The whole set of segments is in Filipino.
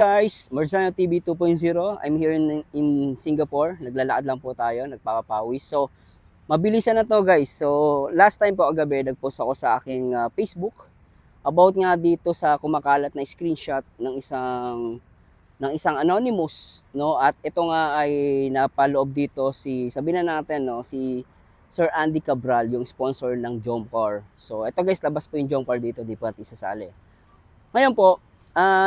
Guys, Marzano TV 2.0. I'm here in Singapore. Naglalakad lang po tayo, nagpapawis. So, mabilisan na to guys. So, last time po kagabi, nagpost ako sa aking Facebook about nga dito sa kumakalat na screenshot ng isang anonymous, no? At ito nga ay napaloob dito sabihin na natin, no, si Sir Andy Cabral, yung sponsor ng Jomcar. So, ito guys, labas po yung Jomcar dito, di po natin isasali. Ngayon po,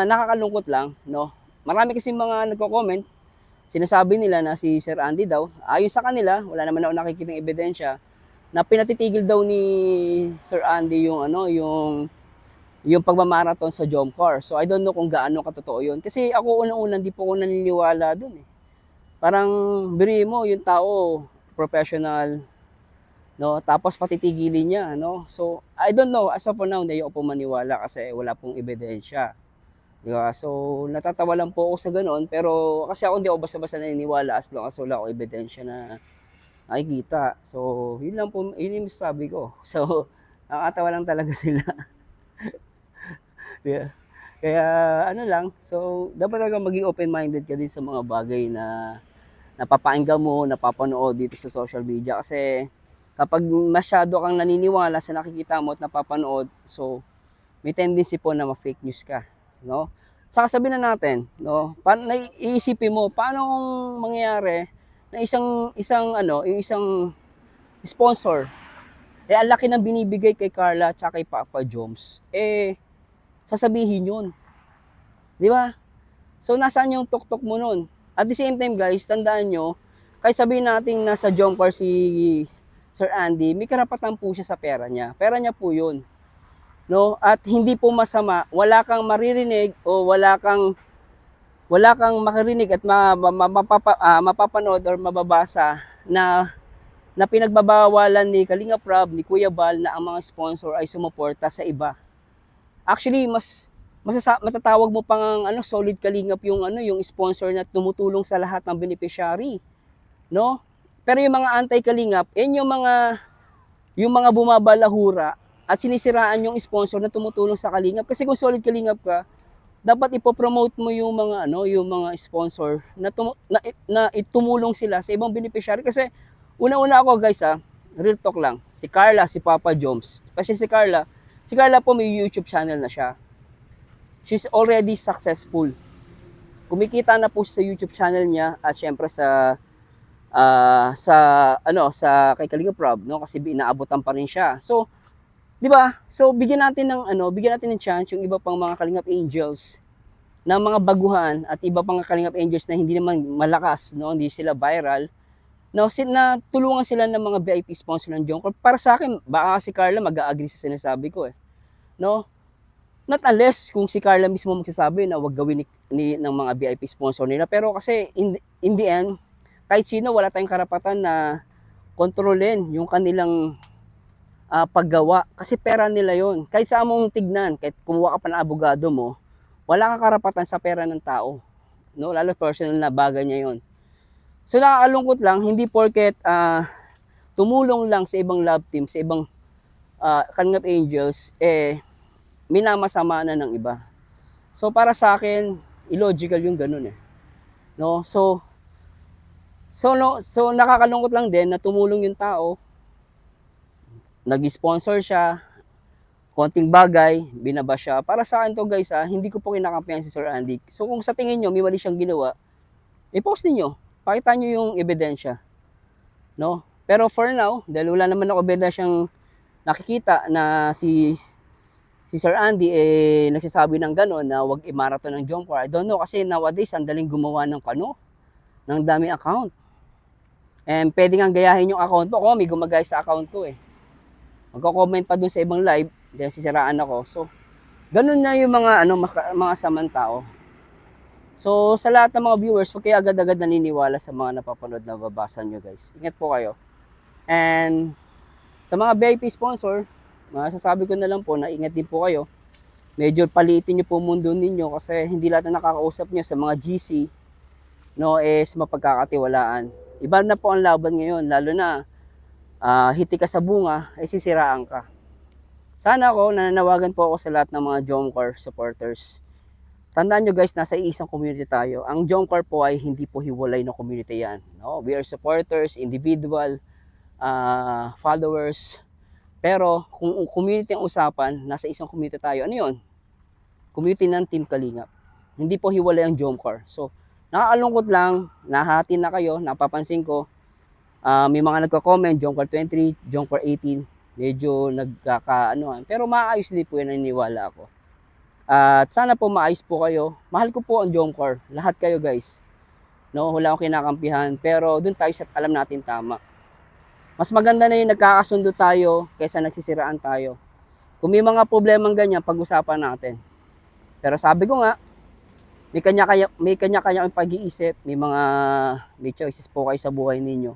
nakakalungkot lang, no? Marami kasi mga nagko-comment, sinasabi nila na si Sir Andy daw, ayon sa kanila, wala naman ako nakikitang ebidensya, na pinatitigil daw ni Sir Andy yung yung pagmamarathon sa Jomcar. So I don't know kung gaano katotoo yun. Kasi ako unang-unang di po ako naniniwala dun eh. Parang biri mo, yung tao, professional, no? Tapos patitigilin niya, no? So I don't know, as of now, hindi ako po maniwala kasi wala pong ebidensya. Diba? So, natatawa lang po ako sa ganoon, pero kasi ako hindi ako basta-basta naniniwala as long as wala akong ebidensya na nakikita. So, yun lang po, yun yung sabi ko. So, nakakatawa lang talaga sila. Yeah. Kaya, ano lang, so, dapat talaga maging open-minded ka din sa mga bagay na napapakinggan mo, napapanood dito sa social media. Kasi, kapag masyado kang naniniwala sa nakikita mo at napapanood, so, may tendency po na ma-fake news ka, no? Saka sabihin na natin, no, iisipin mo paano kung mangyayari na yung isang sponsor, eh ang laki ng binibigay kay Carla at kay Papa Joms, eh sasabihin yun, di ba? So nasaan yung tuktok mo nun? At the same time guys, tandaan nyo, kahit sabihin natin nasa Jomcar si Sir Andy, may karapatan po siya sa pera niya. Pera niya po yun, no? At hindi po masama, wala kang maririnig o wala kang makarinig at mapapanood or mababasa na pinagbabawalan ni Kalinga Prab, ni Kuya Bal na ang mga sponsor ay sumuporta sa iba. Actually, matatawag mo pang solid kalingap yung sponsor na tumutulong sa lahat ng beneficiary, no? Pero yung mga anti-kalingap, yung mga bumabalahura at sinisiraan yung sponsor na tumutulong sa kalingap. Kasi kung solid kalingap ka, dapat ipopromote mo yung mga sponsor na itumulong sila sa ibang beneficiary. Kasi una-una ako guys, real talk lang, si Carla, si Papa Joms, kasi si Carla po may YouTube channel na siya. She's already successful. Kumikita na po sa YouTube channel niya at syempre sa kay Kalinga Prab, no, kasi inaabotan pa rin siya. So, 'di ba? So bigyan natin ng chance yung iba pang mga Kalingap Angels na mga baguhan at iba pang Kalingap Angels na hindi naman malakas, no, hindi sila viral. No, na tulungan sila ng mga VIP sponsor ng Jomcar. Para sa akin, baka si Carla mag-agree sa sinasabi ko eh. No? Not unless kung si Carla mismo magsasabi na wag gawin ng mga VIP sponsor nila. Pero kasi in the end, kahit sino wala tayong karapatan na kontrolin yung kanilang paggawa. Kasi pera nila yon. Kahit saan mong tignan, kahit kumuha ka pa ng abogado mo, wala kang karapatan sa pera ng tao. No? Lalo personal na bagay niya yon. So nakakalungkot lang, hindi porket tumulong lang sa ibang love team, sa ibang Kalingap Angels, eh minamasama na ng iba. So para sa akin, illogical yung ganun eh. No? So nakakalungkot lang din na tumulong yung tao, nag-sponsor siya, konting bagay, binaba siya. Para sa akin to guys, hindi ko po kinakampihan si Sir Andy. So kung sa tingin nyo may mali siyang ginawa, i-post niyo. Pakita nyo yung ebidensya. No? Pero for now, dahil wala naman ako ebidensyang nakikita na si Sir Andy nagsasabi ng gano'n na wag i-marathon ng Jomcar. I don't know kasi nowadays ang daling gumawa ng ng daming account. And pwede nga gayahin yung account mo. Ako may gumagaya sa account ko eh. Magko-comment pa dun sa ibang live, dahil sisiraan ako. So, ganun na yung mga samang tao. So, sa lahat ng mga viewers, huwag kayo agad-agad naniniwala sa mga napapanood na babasa nyo guys. Ingat po kayo. And sa mga VIP sponsor, masasabi ko na lang po na ingat din po kayo. Medyo paliitin nyo po mundo ninyo kasi hindi lahat na nakakausap nyo sa mga GC, no, is mapagkakatiwalaan. Iba na po ang laban ngayon, lalo na hiti ka sa bunga, ay sisiraan ka. Sana ako, nananawagan po ako sa lahat ng mga Jomcar supporters. Tandaan nyo guys, nasa isang community tayo. Ang Jomcar po ay hindi po hiwalay na community yan. No? We are supporters, individual, followers. Pero kung community ang usapan, nasa isang community tayo. Ano yun? Community ng Team Kalingap. Hindi po hiwalay ang Jomcar. So, nakakalungkot lang, nahati na kayo, napapansin ko, may mga nagko-comment, Jomcar 23, Jomcar 18, medyo nagkakaanoan. Pero maayos din po yan, naniniwala ako. At sana po maayos po kayo. Mahal ko po ang Jomcar. Lahat kayo guys. No, wala akong kinakampihan. Pero dun tayo sa alam natin tama. Mas maganda na yung nagkakasundo tayo kaysa nagsisiraan tayo. Kung may mga problemang ganyan, pag-usapan natin. Pero sabi ko nga, may kanya-kanya pag-iisip, may choices po kayo sa buhay ninyo.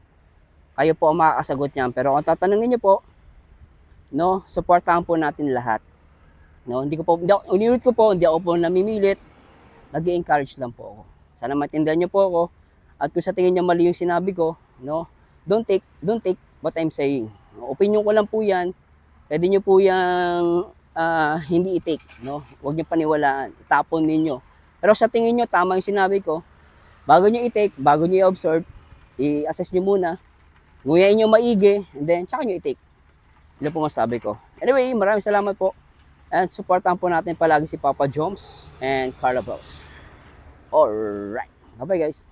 Kayo po ang makakasagot niyan. Pero kung tatanungin niyo po, no, supportahan po natin lahat. No, hindi ako po namimilit. Nag-i-encourage lang po ako. Sana maintindihan niyo po ako. At kung sa tingin niyo mali yung sinabi ko, no, don't take what I'm saying. No, opinion ko lang po 'yan. Pwede niyo po yang hindi i-take, no? Huwag niyo paniwalaan, itapon ninyo. Pero sa tingin niyo tama yung sinabi ko, bago niyo i-take, bago niyo i-observe, i-assess niyo muna. Nguyain niyo maigi, and then tsaka niyo i-take. Yun po masabi ko. Anyway, maraming salamat po. And supportan po natin palagi si Papa Joms and Carla Bros. Alright. Bye-bye guys.